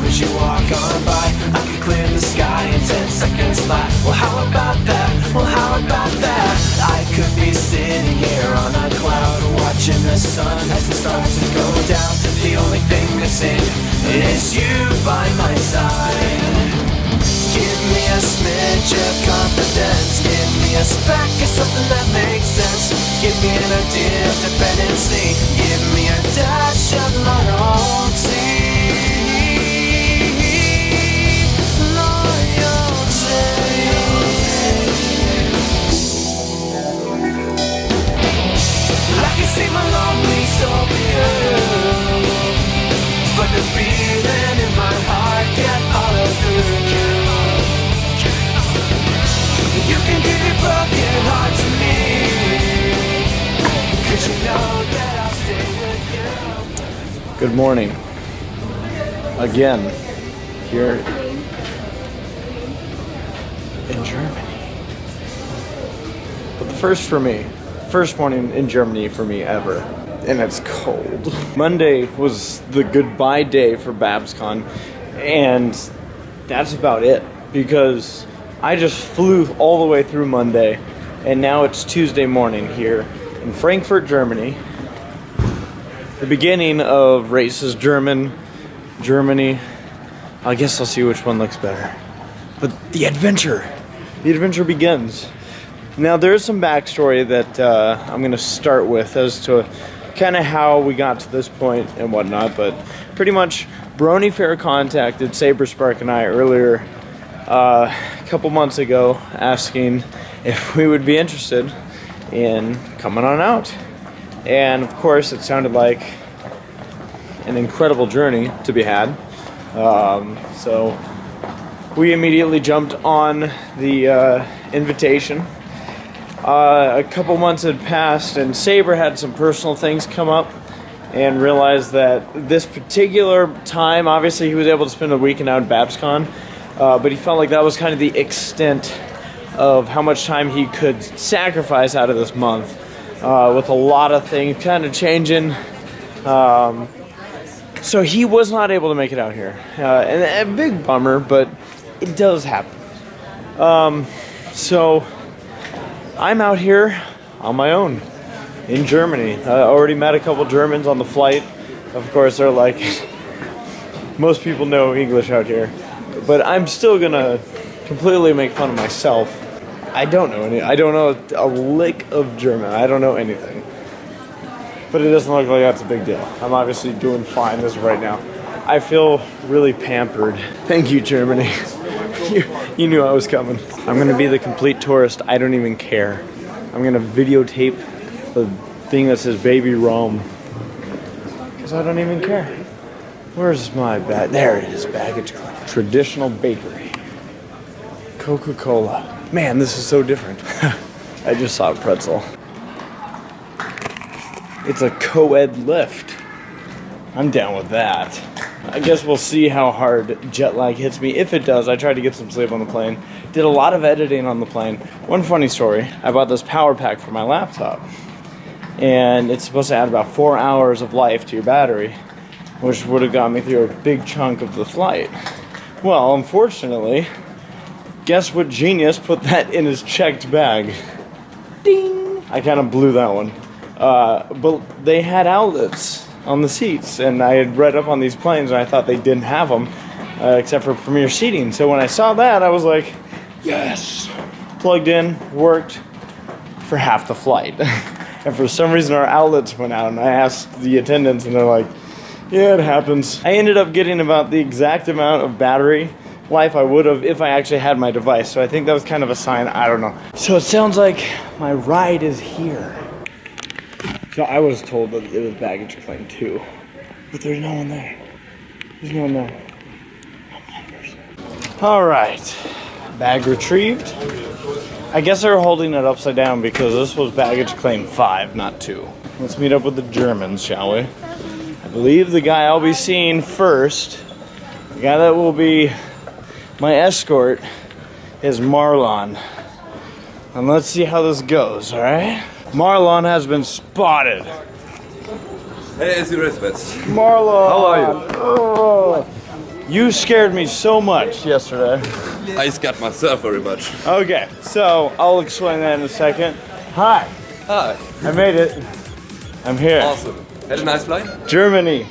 As you walk on by, I could clear the sky in 10 seconds flat. Well, how about that? Well, how about that? I could be sitting here on a cloud, watching the sun as it starts to go down. The only thing missing is you by my side. Give me a smidge of confidence, give me a speck of something that makes sense. Give me an idea of dependency, give me a dash of loyalty. See my lonely soul pure, but the feeling in my heart can't follow through. You can give your broken heart to me, 'cause you know that I'll stay with you. Good morning. Again, here in Germany. But the first morning in Germany for me ever, and it's cold. Monday was the goodbye day for BabsCon, and that's about it, because I just flew all the way through Monday, and now it's Tuesday morning here in Frankfurt, Germany. The beginning of races, Germany. I guess I'll see which one looks better. But the adventure begins. Now, there's some backstory that I'm going to start with as to kind of how we got to this point and whatnot, but pretty much Bronyfair contacted Saberspark and I earlier a couple months ago asking if we would be interested in coming on out. And of course, it sounded like an incredible journey to be had. So we immediately jumped on the invitation. A couple months had passed, and Saber had some personal things come up and realized that this particular time, obviously he was able to spend a weekend out at BabsCon, but he felt like that was kind of the extent of how much time he could sacrifice out of this month, with a lot of things kind of changing. So he was not able to make it out here, and a big bummer, but it does happen. So I'm out here on my own in Germany. I already met a couple Germans on the flight. Of course, they're like, most people know English out here, but I'm still gonna completely make fun of myself. I don't know a lick of German. I don't know anything. But it doesn't look like that's a big deal. I'm obviously doing fine as of right now. I feel really pampered. Thank you, Germany. You knew I was coming. I'm gonna be the complete tourist. I don't even care. I'm gonna videotape the thing that says Baby Rome, because I don't even care. Where's my bag? There it is, baggage claim. Traditional bakery. Coca-Cola. Man, this is so different. I just saw a pretzel. It's a co-ed lift. I'm down with that. I guess we'll see how hard jet lag hits me. If it does, I tried to get some sleep on the plane. Did a lot of editing on the plane. One funny story, I bought this power pack for my laptop. And it's supposed to add about 4 hours of life to your battery, which would have got me through a big chunk of the flight. Well, unfortunately, guess what genius put that in his checked bag? Ding! I kind of blew that one. But they had outlets on the seats, and I had read up on these planes and I thought they didn't have them, except for premier seating. So when I saw that, I was like, yes! Plugged in, worked for half the flight. And for some reason our outlets went out, and I asked the attendants and they're like, Yeah, it happens. I ended up getting about the exact amount of battery life I would have if I actually had my device. So I think that was kind of a sign. I don't know. So it sounds like my ride is here. So I was told that it was baggage claim too, but there's no one there. There's no one there. All right, bag retrieved. I guess they were holding it upside down because this was baggage claim 5, not 2. Let's meet up with the Germans, shall we? I believe the guy I'll be seeing first, the guy that will be my escort, is Marlon. And let's see how this goes, all right? Marlon has been spotted. Hey, ACRacebest. Marlon! How are you? Oh, you scared me so much yesterday. I scared myself very much. Okay, so I'll explain that in a second. Hi, Hi. I made it. I'm here. Awesome. Had a nice flight? Germany.